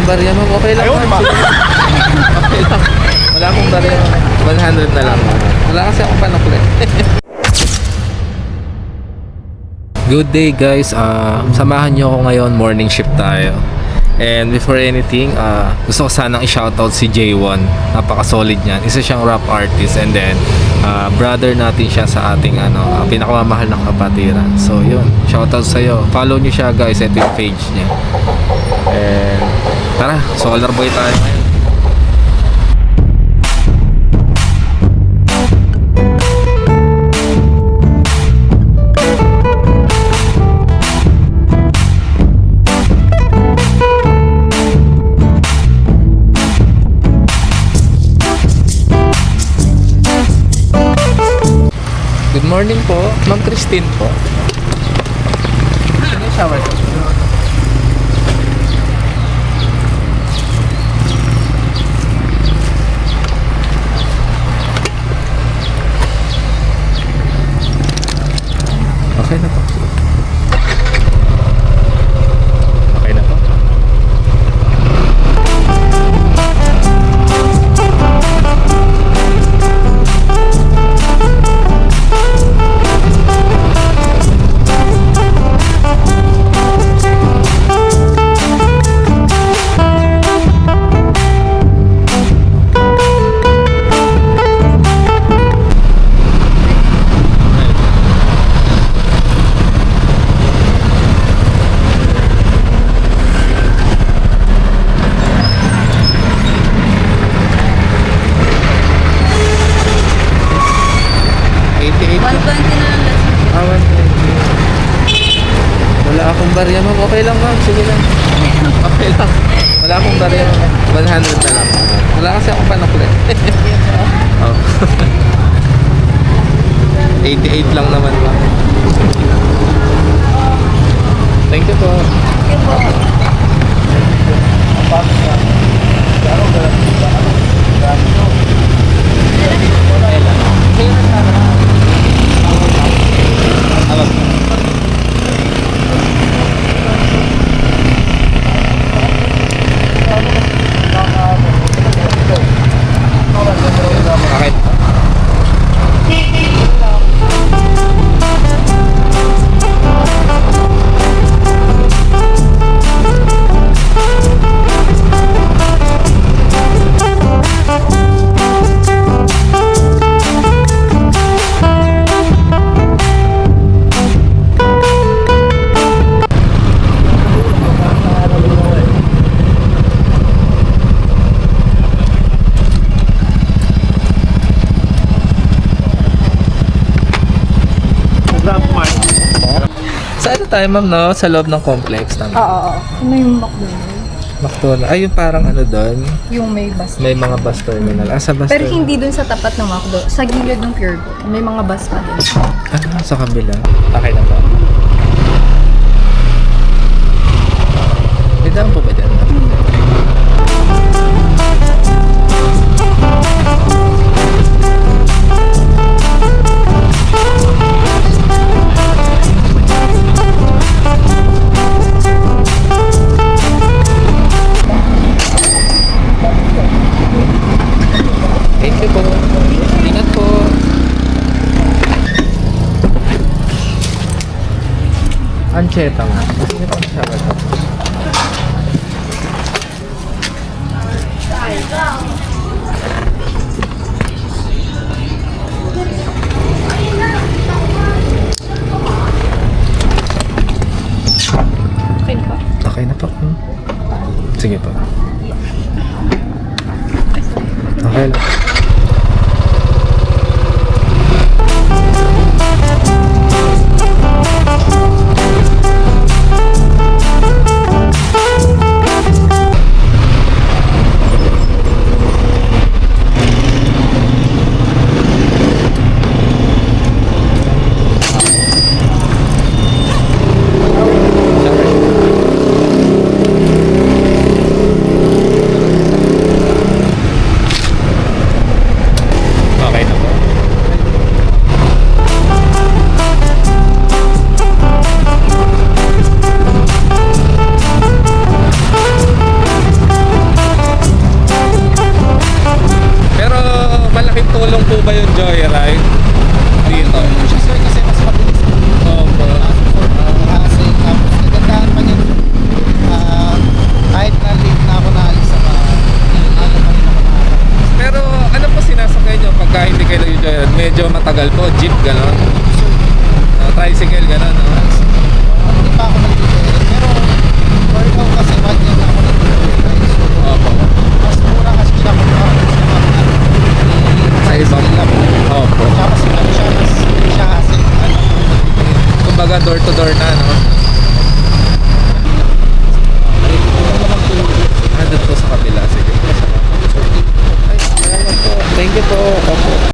barya, ma'am. Okay lang, ma'am. Sige. Okay lang. Wala akong barya, ma'am. 100 na lang. Wala kasi akong panukli. Good day, guys. Samahan niyo ako ngayon. Morning shift tayo. And before anything, gusto ko sanang i-shoutout si J1. Napaka-solid niyan. Isa siyang rap artist. And then, brother natin siya sa ating pinakamamahal na kapatiran. So, yun. Shoutout sa'yo. Follow niyo siya, guys. Ito yung page niya. And, tara. Solar boy tayo ngayon. Good morning po, Ma'am Christine po. Sino yung shower ko? Okay na po. Okay na po. Wala akong barya, ma'am. Okay lang, ma'am. Sige lang. Okay lang. Wala akong barya, ma'am. 100 na lang. Wala kasi akong panukli. Oh. 88 lang naman, ma'am. Thank you po. Thank you po. Okay. Sa ano tayo, ma'am, no? Sa loob ng complex naman. Oo. Ano yung McDonald's? McDonald's. Ay, yung parang ano doon. Yung may bus. May mga bus terminal. Sa bus Pero terminal. hindi dun sa tapat ng McDo. Sa gilid ng Pure Gold. May mga bus pa din. Sa kabila. Okay na po. May daan po ba dyan? Thank you po. Ingat po. Ancheta nga. Sino pang shower ko? Okay na po. Okay na po. Sige po. Okay lang. medyo matagal po, jeep gano'n. Tricycle gano'n, no? Hindi pa ako nag-delivery. Pero, for now kasi 1 year na ako nag-delivery. So, Opo. mas mura kasi siya kung sa mga Sa ibang, opo. Tsaka mas ano siya, mas hindi siya hassle. Kumbaga door to door na, no? Doon po sa kabila, sige. Thank you po.